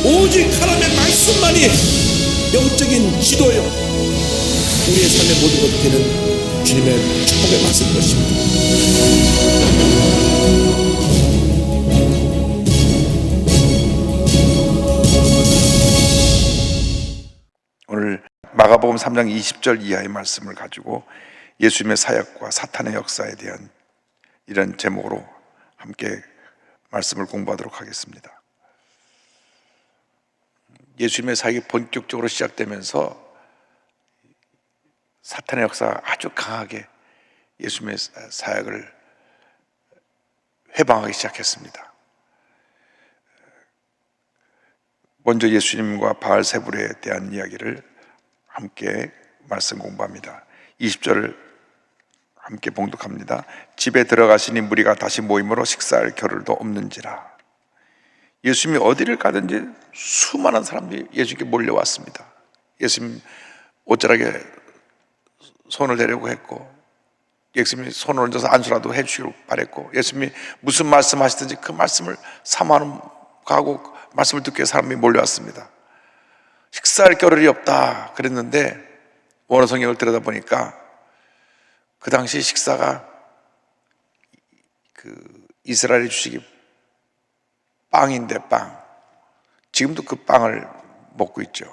오직 하나님의 말씀만이 영적인 지도요, 우리의 삶의 모든 것을 되는 주님의 축복의 말씀인 것입니다. 오늘 마가복음 3장 20절 이하의 말씀을 가지고 예수님의 사역과 사탄의 역사에 대한 이런 제목으로 함께 말씀을 공부하도록 하겠습니다. 예수님의 사역이 본격적으로 시작되면서 사탄의 역사가 아주 강하게 예수님의 사역을 회방하기 시작했습니다. 먼저 예수님과 바알세불에 대한 이야기를 함께 말씀 공부합니다. 20절을 함께 봉독합니다. 집에 들어가시니 무리가 다시 모임으로 식사할 겨를도 없는지라. 예수님이 어디를 가든지 수많은 사람들이 예수님께 몰려왔습니다. 예수님 옷자락에 손을 대려고 했고, 예수님이 손을 얹어서 안수라도 해주시길 바랬고, 예수님이 무슨 말씀 하시든지 그 말씀을 사모하는 가고 말씀을 듣기 위해 사람이 몰려왔습니다. 식사할 겨를이 없다 그랬는데 원어 성경을 들여다보니까 그 당시 식사가 이스라엘의 주식이 빵인데 빵, 지금도 그 빵을 먹고 있죠.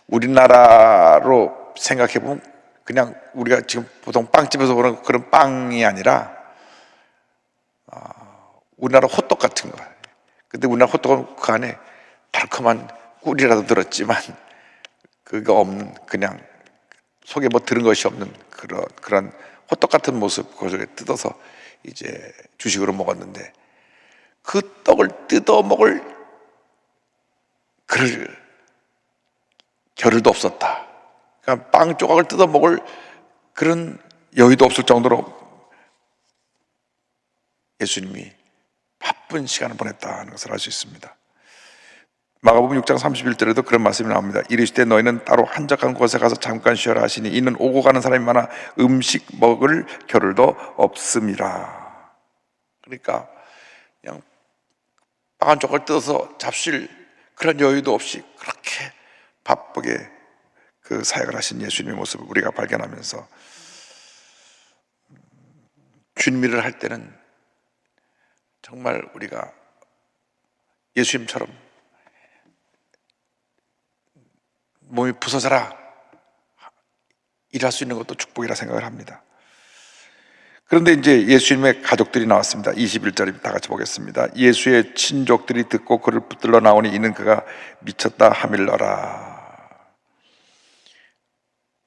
우리나라로 생각해보면 그냥 우리가 지금 보통 빵집에서 보는 그런 빵이 아니라 우리나라 호떡 같은 거. 근데 우리나라 호떡은 그 안에 달콤한 꿀이라도 들었지만 그거 없는, 그냥 속에 뭐 들은 것이 없는 그런 호떡 같은 모습, 그걸 뜯어서 이제 주식으로 먹었는데, 그 떡을 뜯어 먹을 그럴 겨를도 없었다. 그러니까 빵 조각을 뜯어 먹을 그런 여유도 없을 정도로 예수님이 바쁜 시간을 보냈다는 것을 알 수 있습니다. 마가복음 6장 31절에도 그런 말씀이 나옵니다. 이르시되 너희는 따로 한적한 곳에 가서 잠깐 쉬어라 하시니 이는 오고 가는 사람이 많아 음식 먹을 겨를도 없음이라. 그러니까 그냥 빵 한 조각을 뜯어서 잡수실 그런 여유도 없이 그렇게 바쁘게 그 사역을 하신 예수님의 모습을 우리가 발견하면서, 주님 일을 할 때는 정말 우리가 예수님처럼 몸이 부서져라 일할 수 있는 것도 축복이라 생각을 합니다. 그런데 이제 예수님의 가족들이 나왔습니다. 21절입니다. 다 같이 보겠습니다. 예수의 친족들이 듣고 그를 붙들러 나오니 이는 그가 미쳤다 하밀러라.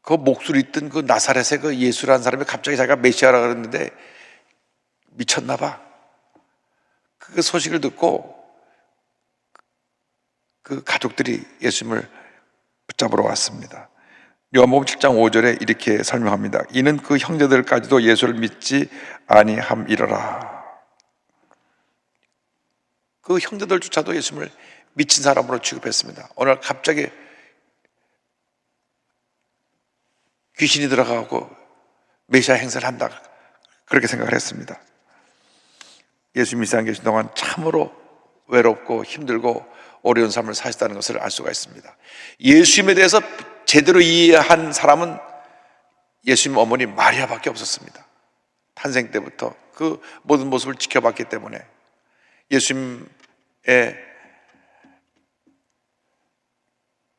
그 목소리 있던 그 나사렛의 그 예수라는 사람이 갑자기 자기가 메시아라 그랬는데 미쳤나 봐. 그 소식을 듣고 그 가족들이 예수님을 붙잡으러 왔습니다. 요한복음 7장 5절에 이렇게 설명합니다. 이는 그 형제들까지도 예수를 믿지 아니함이러라. 그 형제들조차도 예수님을 미친 사람으로 취급했습니다. 어느 날 갑자기 귀신이 들어가고 메시아 행세를 한다, 그렇게 생각을 했습니다. 예수님이 이 세상에 계신 동안 참으로 외롭고 힘들고 어려운 삶을 사셨다는 것을 알 수가 있습니다. 예수님에 대해서 제대로 이해한 사람은 예수님 어머니 마리아밖에 없었습니다. 탄생 때부터 그 모든 모습을 지켜봤기 때문에. 예수님의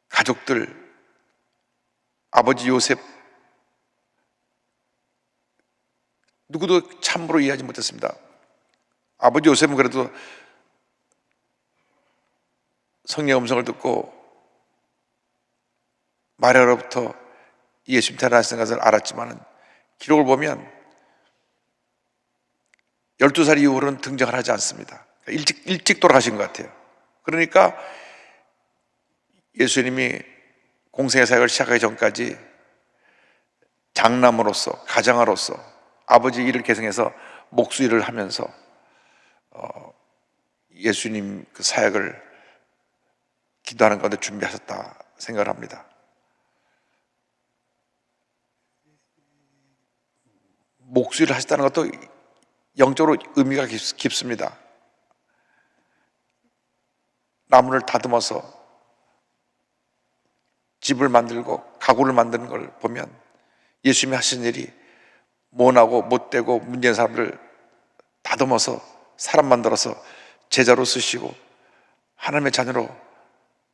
가족들, 아버지 요셉, 누구도 참으로 이해하지 못했습니다. 아버지 요셉은 그래도 성령의 음성을 듣고 마리아로부터 예수님 태어나신 것을 알았지만은, 기록을 보면 12살 이후로는 등장을 하지 않습니다. 일찍 돌아가신 것 같아요. 그러니까 예수님이 공생의 사역을 시작하기 전까지 장남으로서, 가장으로서 아버지 일을 계승해서 목수일을 하면서 예수님 그 사역을 기도하는 가운데 준비하셨다 생각을 합니다. 목수일을 하셨다는 것도 영적으로 의미가 깊습니다. 나무를 다듬어서 집을 만들고 가구를 만드는 걸 보면 예수님이 하신 일이 모나고 못되고 문제인 사람들을 다듬어서 사람 만들어서 제자로 쓰시고 하나님의 자녀로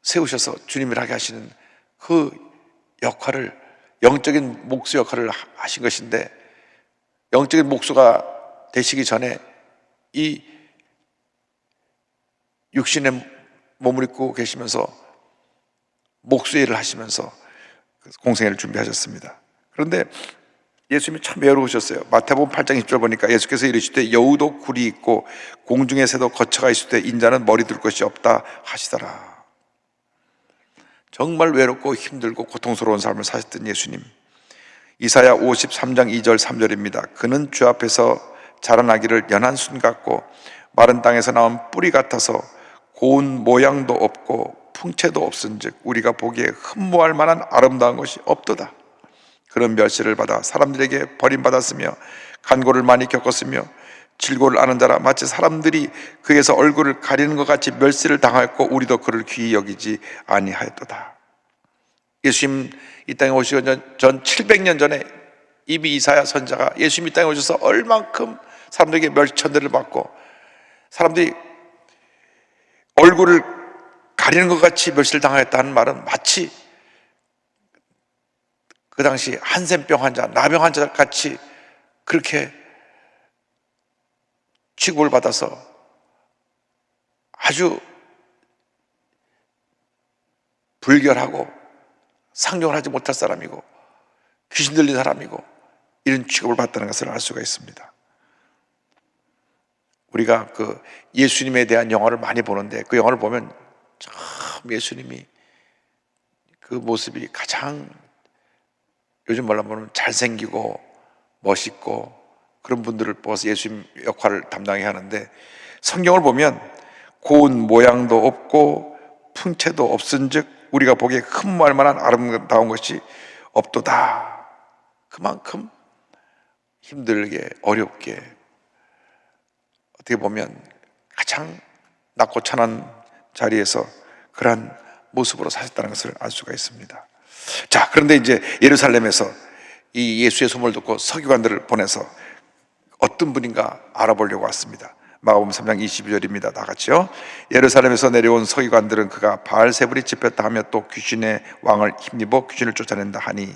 세우셔서 주님을 하게 하시는 그 역할을, 영적인 목수 역할을 하신 것인데, 영적인 목수가 되시기 전에 이 육신의 몸을 입고 계시면서 목수의 일을 하시면서 공생애를 준비하셨습니다. 그런데 예수님이 참 외로우셨어요. 마태복음 8장 20절 보니까 예수께서 이르시되 여우도 굴이 있고 공중의 새도 거처가 있을 때 인자는 머리 둘 것이 없다 하시더라. 정말 외롭고 힘들고 고통스러운 삶을 사셨던 예수님. 이사야 53장 2절 3절입니다. 그는 주 앞에서 자라나기를 연한 순 같고 마른 땅에서 나온 뿌리 같아서 고운 모양도 없고 풍채도 없은즉 우리가 보기에 흠모할 만한 아름다운 것이 없도다. 그런 멸시를 받아 사람들에게 버림받았으며 간고를 많이 겪었으며 질고를 아는 자라 마치 사람들이 그에서 얼굴을 가리는 것 같이 멸시를 당하였고 우리도 그를 귀히 여기지 아니하였도다. 예수님 이 땅에 오시기 전 700년 전에 이미 이사야 선지자가 예수님 이 땅에 오셔서 얼만큼 사람들에게 멸천대를 받고 사람들이 얼굴을 가리는 것 같이 멸시를 당하였다는 말은 마치 그 당시 한센병 환자, 나병 환자 같이 그렇게 취급을 받아서 아주 불결하고 상종을 하지 못할 사람이고 귀신 들린 사람이고 이런 취급을 받다는 것을 알 수가 있습니다. 우리가 그 예수님에 대한 영화를 많이 보는데 그 영화를 보면 참 예수님이 그 모습이 가장 요즘 말로 보면 잘생기고 멋있고 그런 분들을 뽑아서 예수님 역할을 담당해야 하는데 성경을 보면 고운 모양도 없고 풍채도 없은즉 우리가 보기에 흠모할 만한 아름다운 것이 없도다. 그만큼 힘들게 어렵게 어떻게 보면 가장 낮고 찬한 자리에서 그러한 모습으로 사셨다는 것을 알 수가 있습니다. 자, 그런데 이제 예루살렘에서 이 예수의 소문을 듣고 서기관들을 보내서 어떤 분인가 알아보려고 왔습니다. 마가복음 3장 22절입니다. 다 같이요. 예루살렘에서 내려온 서기관들은 그가 바알세불이 집혔다 하며 또 귀신의 왕을 힘입어 귀신을 쫓아낸다 하니,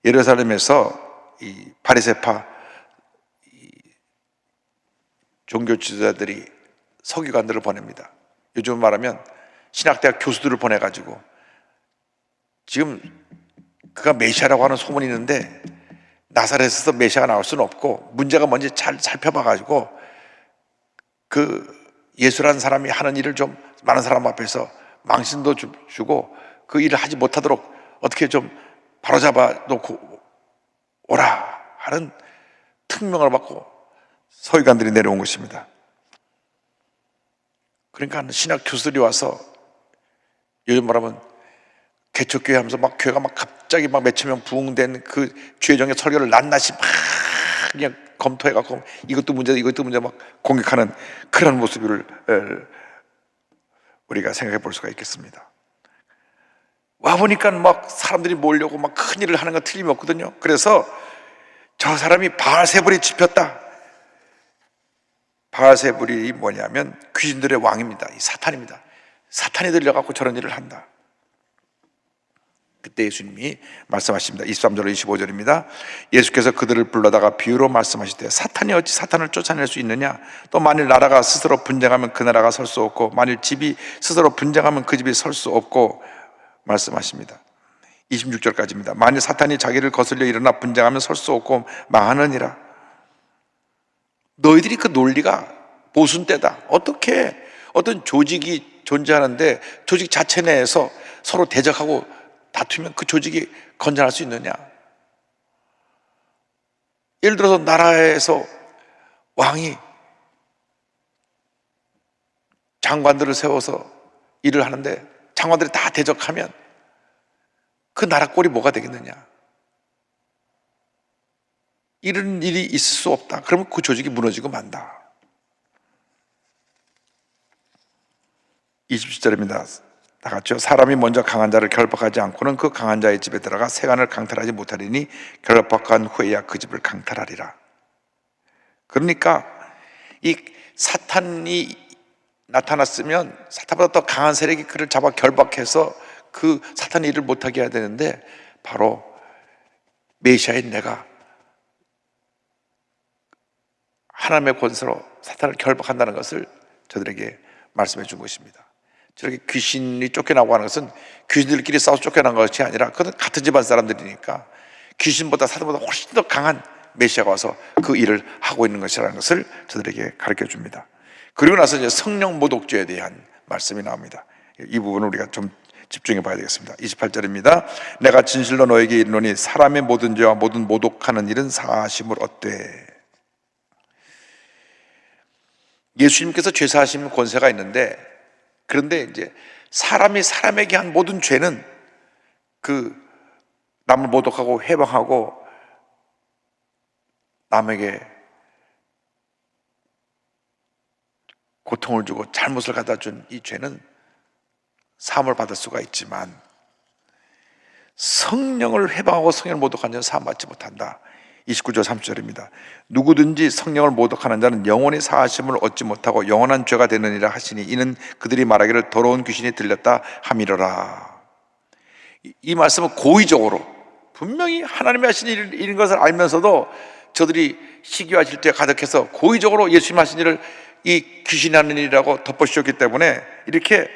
예루살렘에서 이 바리새파 종교 지도자들이 서기관들을 보냅니다. 요즘 말하면 신학대학 교수들을 보내가지고 지금 그가 메시아라고 하는 소문이 있는데 나사렛에서 메시아가 나올 수는 없고 문제가 뭔지 잘 살펴봐가지고 그 예수라는 사람이 하는 일을 좀 많은 사람 앞에서 망신도 주고 그 일을 하지 못하도록 어떻게 좀 바로잡아 놓고 오라 하는 특명을 받고 서기관들이 내려온 것입니다. 그러니까 신학 교수들이 와서 요즘 말하면 개척교회 하면서 막 교회가 막 갑자기 막 몇천 명 부흥된 그 주의정의 설교를 낱낱이 막 그냥 검토해갖고 이것도 문제다 이것도 문제다 막 공격하는 그런 모습을 우리가 생각해 볼 수가 있겠습니다. 와보니까 막 사람들이 모으려고 막 큰일을 하는 건 틀림없거든요. 그래서 저 사람이 바알세불이 집혔다. 바알세불이 뭐냐면 귀신들의 왕입니다. 이 사탄입니다. 사탄이 들려갖고 저런 일을 한다. 그때 예수님이 말씀하십니다. 23절 25절입니다. 예수께서 그들을 불러다가 비유로 말씀하시되 사탄이 어찌 사탄을 쫓아낼 수 있느냐? 또 만일 나라가 스스로 분쟁하면 그 나라가 설 수 없고 만일 집이 스스로 분쟁하면 그 집이 설 수 없고 말씀하십니다. 26절까지입니다. 만일 사탄이 자기를 거슬려 일어나 분쟁하면 설 수 없고 망하느니라. 너희들이 그 논리가 모순되다. 어떻게 어떤 조직이 존재하는데 조직 자체 내에서 서로 대적하고 다투면 그 조직이 건전할 수 있느냐? 예를 들어서 나라에서 왕이 장관들을 세워서 일을 하는데 장관들이 다 대적하면 그 나라 꼴이 뭐가 되겠느냐? 이런 일이 있을 수 없다. 그러면 그 조직이 무너지고 만다. 27절입니다. 다 같이요. 사람이 먼저 강한 자를 결박하지 않고는 그 강한 자의 집에 들어가 세간을 강탈하지 못하리니 결박한 후에야 그 집을 강탈하리라. 그러니까 이 사탄이 나타났으면 사탄보다 더 강한 세력이 그를 잡아 결박해서 그 사탄이 일을 못하게 해야 되는데, 바로 메시아인 내가 하나님의 권세로 사탄을 결박한다는 것을 저들에게 말씀해 준 것입니다. 저렇게 귀신이 쫓겨나고 하는 것은 귀신들끼리 싸워서 쫓겨난 것이 아니라 그건 같은 집안 사람들이니까 귀신보다 사탄보다 훨씬 더 강한 메시아가 와서 그 일을 하고 있는 것이라는 것을 저들에게 가르쳐 줍니다. 그리고 나서 이제 성령 모독죄에 대한 말씀이 나옵니다. 이 부분을 우리가 좀 집중해 봐야 되겠습니다. 28절입니다. 내가 진실로 너에게 이르노니 사람의 모든 죄와 모든 모독하는 일은 사하심을 얻되. 예수님께서 죄 사하시는 권세가 있는데, 그런데 이제 사람이 사람에게 한 모든 죄는 그 남을 모독하고 해방하고 남에게 고통을 주고 잘못을 갖다 준 이 죄는 사함을 받을 수가 있지만, 성령을 해방하고 성령을 모독하는 자는 사함받지 못한다. 29절 30절입니다. 누구든지 성령을 모독하는 자는 영원히 사하심을 얻지 못하고 영원한 죄가 되느니라 하시니 이는 그들이 말하기를 더러운 귀신이 들렸다 함이로라. 이 말씀은 고의적으로 분명히 하나님이 하신 일인 것을 알면서도 저들이 시기와 질투에 가득해서 고의적으로 예수님 하신 일을 이 귀신이 하는 일이라고 덮어씌웠기 때문에 이렇게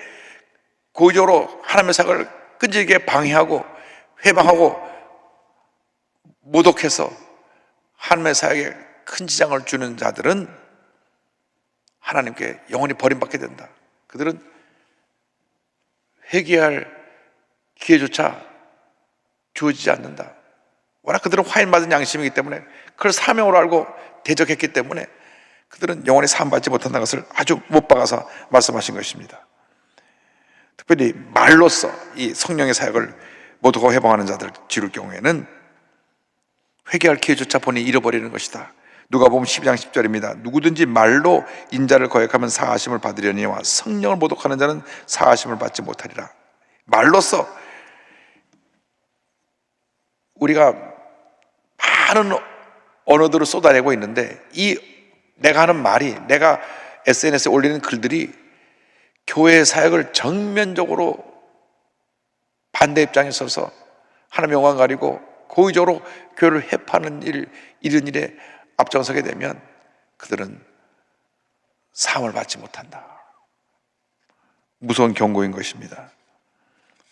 고의적으로 하나님의 사역을 끈질기게 방해하고 회방하고 모독해서 하나님의 사역에 큰 지장을 주는 자들은 하나님께 영원히 버림받게 된다. 그들은 회개할 기회조차 주어지지 않는다. 워낙 그들은 화인받은 양심이기 때문에 그걸 사명으로 알고 대적했기 때문에 그들은 영원히 사함받지 못한다는 것을 아주 못 박아서 말씀하신 것입니다. 특별히 말로써 이 성령의 사역을 모독하고 해방하는 자들 지를 경우에는 회개할 기회조차 본인이 잃어버리는 것이다. 누가복음 12장 10절입니다. 누구든지 말로 인자를 거역하면 사하심을 받으려니와 성령을 모독하는 자는 사하심을 받지 못하리라. 말로써 우리가 많은 언어들을 쏟아내고 있는데, 이 내가 하는 말이, 내가 SNS에 올리는 글들이 교회의 사역을 정면적으로 반대 입장에 서서 하나님 영광 가리고 고의적으로 교회를 해파는 이런 일에 앞장서게 되면 그들은 사함을 받지 못한다. 무서운 경고인 것입니다.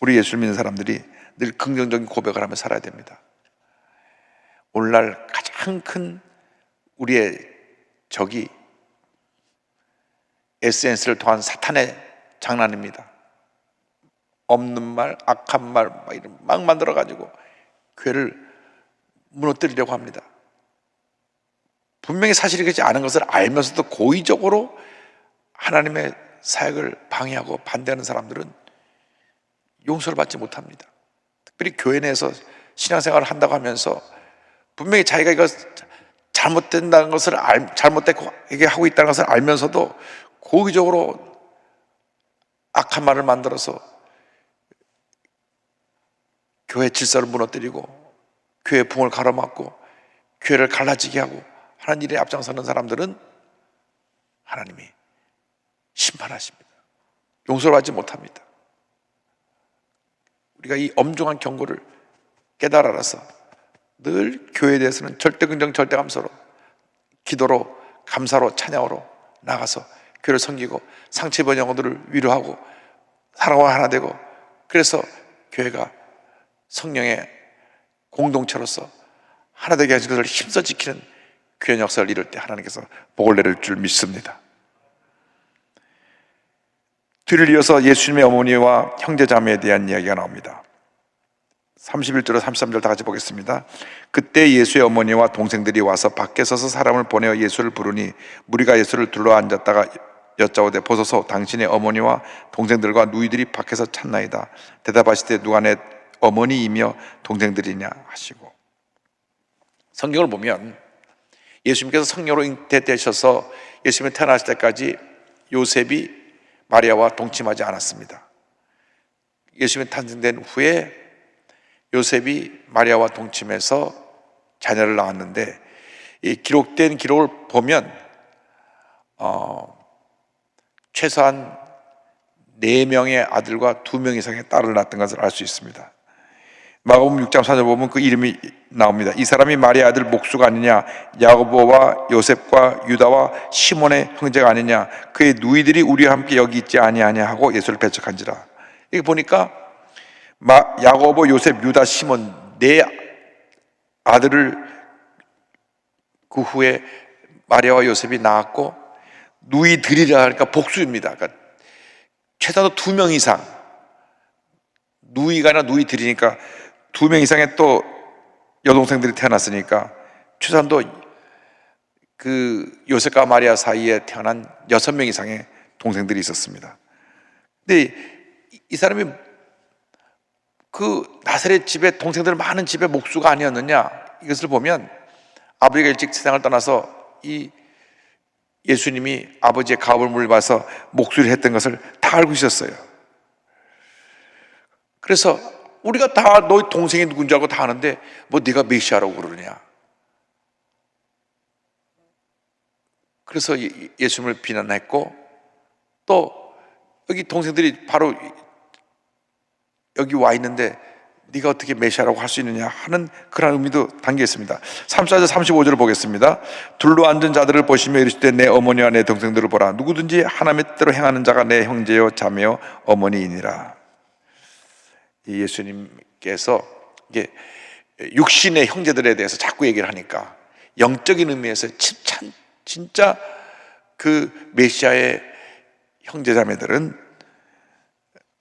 우리 예수를 믿는 사람들이 늘 긍정적인 고백을 하며 살아야 됩니다. 오늘날 가장 큰 우리의 적이 SNS를 통한 사탄의 장난입니다. 없는 말, 악한 말 막 만들어가지고 교회를 무너뜨리려고 합니다. 분명히 사실이 그렇지 않은 것을 알면서도 고의적으로 하나님의 사역을 방해하고 반대하는 사람들은 용서를 받지 못합니다. 특별히 교회 내에서 신앙생활을 한다고 하면서 분명히 자기가 이거 잘못된다는 것을 잘못되게 하고 있다는 것을 알면서도 고의적으로 악한 말을 만들어서 교회 질서를 무너뜨리고 교회 붕을 가로막고 교회를 갈라지게 하고 하는 일에 앞장서는 사람들은 하나님이 심판하십니다. 용서를 받지 못합니다. 우리가 이 엄중한 경고를 깨달아서 늘 교회에 대해서는 절대 긍정 절대 감사로, 기도로, 감사로, 찬양으로 나가서 교회를 섬기고 상처 입은 영혼들을 위로하고 사랑과 하나 되고, 그래서 교회가 성령의 공동체로서 하나 되게 하신 것을 힘써 지키는 귀한 역사를 이룰 때 하나님께서 복을 내릴 줄 믿습니다. 뒤를 이어서 예수님의 어머니와 형제자매에 대한 이야기가 나옵니다. 31절에서 33절 다 같이 보겠습니다. 그때 예수의 어머니와 동생들이 와서 밖에 서서 사람을 보내어 예수를 부르니 무리가 예수를 둘러앉았다가 여짜오되 보소서 당신의 어머니와 동생들과 누이들이 밖에서 찾나이다. 대답하시되 누가 내 어머니이며 동생들이냐 하시고. 성경을 보면 예수님께서 성령으로 잉태되셔서 예수님이 태어나실 때까지 요셉이 마리아와 동침하지 않았습니다. 예수님이 탄생된 후에 요셉이 마리아와 동침해서 자녀를 낳았는데, 이 기록된 기록을 보면 최소한 4명의 아들과 2명 이상의 딸을 낳았던 것을 알 수 있습니다. 마가복음 6장 4절 보면 그 이름이 나옵니다. 이 사람이 마리아 아들 목수가 아니냐, 야고보와 요셉과 유다와 시몬의 형제가 아니냐, 그의 누이들이 우리와 함께 여기 있지 아니하냐 하고 예수를 배척한지라. 이게 보니까 야고보, 요셉, 유다, 시몬 4 아들을 그 후에 마리아와 요셉이 낳았고, 누이들이라 하니까 복수입니다. 그러니까 최소한 2명 이상, 누이가 아니라 누이들이니까 2명 이상의 또 여동생들이 태어났으니까 최소한도 그 요셉과 마리아 사이에 태어난 6명 이상의 동생들이 있었습니다. 근데 이 사람이 그 나사렛 집에 동생들 많은 집에 목수가 아니었느냐, 이것을 보면 아버지가 일찍 세상을 떠나서 이 예수님이 아버지의 가업을 물려받아서 목수를 했던 것을 다 알고 있었어요. 그래서 우리가 다 너희 동생이 누군지 알고 다 아는데 뭐 네가 메시아라고 그러느냐. 그래서 예수님을 비난했고, 또 여기 동생들이 바로 여기 와 있는데 네가 어떻게 메시아라고 할 수 있느냐 하는 그런 의미도 담겨 있습니다. 34절 35절을 보겠습니다. 둘로 앉은 자들을 보시며 이르시되 내 어머니와 내 동생들을 보라. 누구든지 하나님의 뜻대로 행하는 자가 내 형제요 자매요 어머니이니라. 이 예수님께서 이게 육신의 형제들에 대해서 자꾸 얘기를 하니까 영적인 의미에서 진짜 그 메시아의 형제자매들은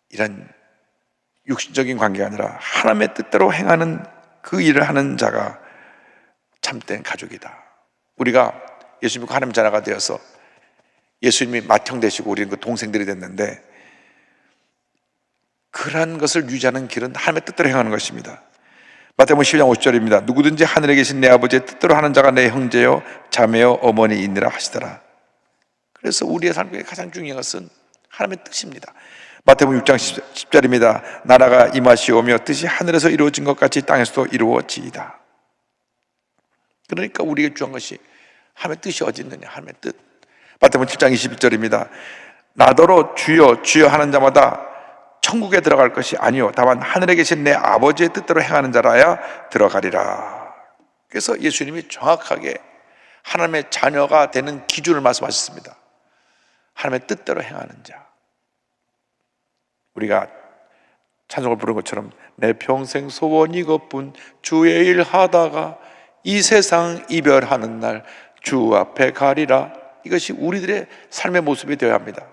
이런 육신적인 관계가 아니라 하나님의 뜻대로 행하는 그 일을 하는 자가 참된 가족이다. 우리가 예수 믿고 하나님 자녀가 되어서 예수님이 맏형 되시고 우리는 그 동생들이 됐는데, 그러한 것을 유지하는 길은 하나님의 뜻대로 행하는 것입니다. 마태복음 12장 50절입니다. 누구든지 하늘에 계신 내 아버지의 뜻대로 하는 자가 내 형제요 자매요 어머니이니라 하시더라. 그래서 우리의 삶에 가장 중요한 것은 하나님의 뜻입니다. 마태복음 6장 10절입니다. 나라가 임하시오며 뜻이 하늘에서 이루어진 것 같이 땅에서도 이루어지이다. 그러니까 우리에게 중요한 것이 하나님의 뜻이 어디 있느냐, 하나님의 뜻. 마태복음 7장 21절입니다. 나더러 주여 주여 하는 자마다 천국에 들어갈 것이 아니요 다만 하늘에 계신 내 아버지의 뜻대로 행하는 자라야 들어가리라. 그래서 예수님이 정확하게 하나님의 자녀가 되는 기준을 말씀하셨습니다. 하나님의 뜻대로 행하는 자. 우리가 찬송을 부른 것처럼 내 평생 소원 이것뿐 주의 일 하다가 이 세상 이별하는 날 주 앞에 가리라. 이것이 우리들의 삶의 모습이 되어야 합니다.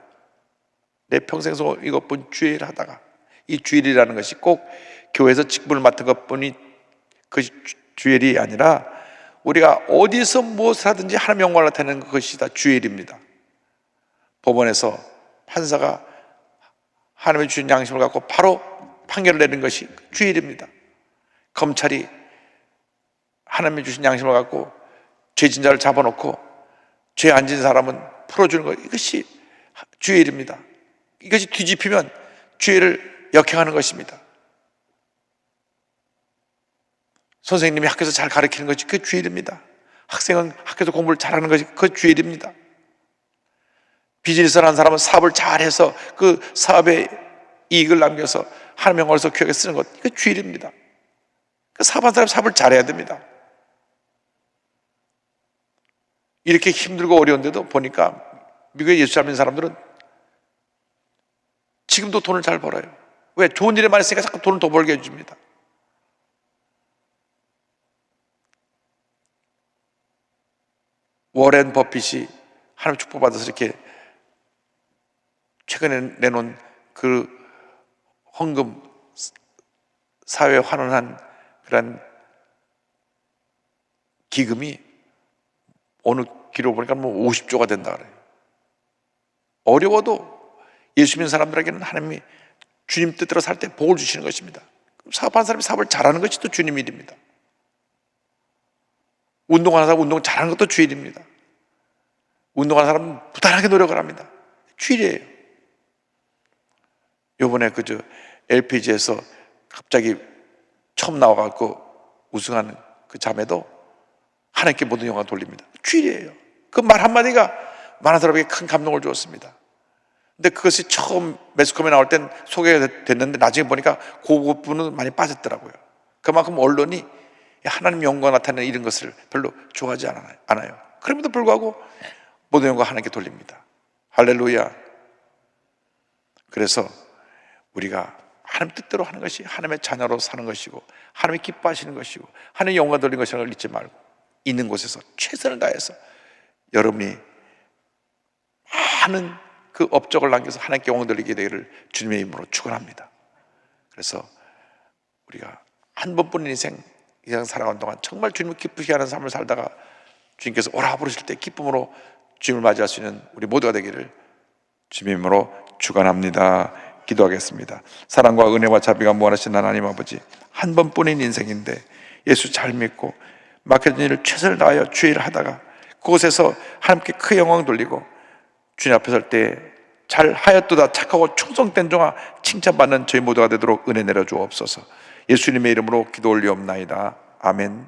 내 평생 소원 이것뿐 주의 일 하다가, 이 주일이라는 것이 꼭 교회에서 직분을 맡은 것뿐이 그 주일이 아니라 우리가 어디서 무엇을 하든지 하나님 영광을 나타내는 것이 다 주일입니다. 법원에서 판사가 하나님의 주신 양심을 갖고 바로 판결을 내는 것이 주일입니다. 검찰이 하나님의 주신 양심을 갖고 죄진 자를 잡아놓고 죄 안 진 사람은 풀어주는 것, 이것이 주일입니다. 이것이 뒤집히면 주일을 역행하는 것입니다. 선생님이 학교에서 잘 가르치는 것이 그 주일입니다. 학생은 학교에서 공부를 잘하는 것이 그 주일입니다. 비즈니스를 하는 사람은 사업을 잘해서 그 사업에 이익을 남겨서 하나님의 영광을 위해서 귀하게 쓰는 것, 이거 주일입니다. 그 사업하는 사람은 사업을 잘해야 됩니다. 이렇게 힘들고 어려운데도 보니까 미국에 예수 잘 믿는 사람들은 지금도 돈을 잘 벌어요. 왜? 좋은 일에 많이 있으니까 자꾸 돈을 더 벌게 해줍니다. 워렌 버핏이 하나님 축복받아서 이렇게 최근에 내놓은 그 헌금 사회에 환원한 그런 기금이 어느 기록 보니까 뭐 50조가 된다 그래요. 어려워도 예수 믿는 사람들에게는 하나님이 주님 뜻대로 살 때 복을 주시는 것입니다. 사업하는 사람이 사업을 잘하는 것이 또 주님 일입니다. 운동하는 사람 운동 잘하는 것도 주일입니다. 운동하는 사람은 부단하게 노력을 합니다. 주일이에요. 요번에 LPG에서 갑자기 처음 나와갖고 우승하는 그 자매도 하나님께 모든 영광 돌립니다. 주일이에요. 그 말 한마디가 많은 사람에게 큰 감동을 주었습니다. 근데 그것이 처음 매스컴에 나올 땐 소개가 됐는데 나중에 보니까 그 부분은 많이 빠졌더라고요. 그만큼 언론이 하나님 영광 나타내는 이런 것을 별로 좋아하지 않아요. 그럼에도 불구하고 모든 영광 하나님께 돌립니다. 할렐루야. 그래서 우리가 하나님 뜻대로 하는 것이 하나님의 자녀로 사는 것이고 하나님이 기뻐하시는 것이고 하나님의 영광 돌리는 것이라는 걸 잊지 말고 있는 곳에서 최선을 다해서 여러분이 많은 그 업적을 남겨서 하나님께 영광 돌리게 되기를 주님의 이름으로 축원합니다. 그래서 우리가 한 번뿐인 인생 살아가는 동안 정말 주님을 기쁘시게 하는 삶을 살다가 주님께서 오라 부르실 때 기쁨으로 주님을 맞이할 수 있는 우리 모두가 되기를 주님의 이름으로 축원합니다. 기도하겠습니다. 사랑과 은혜와 자비가 무한하신 하나님 아버지, 한 번뿐인 인생인데 예수 잘 믿고 맡겨진 일을 최선을 다하여 주의 일을 하다가 그곳에서 하나님께 큰 영광 돌리고 주님 앞에 설 때 잘 하였도다 착하고 충성된 종아 칭찬받는 저희 모두가 되도록 은혜 내려 주옵소서. 예수님의 이름으로 기도 올리옵나이다. 아멘.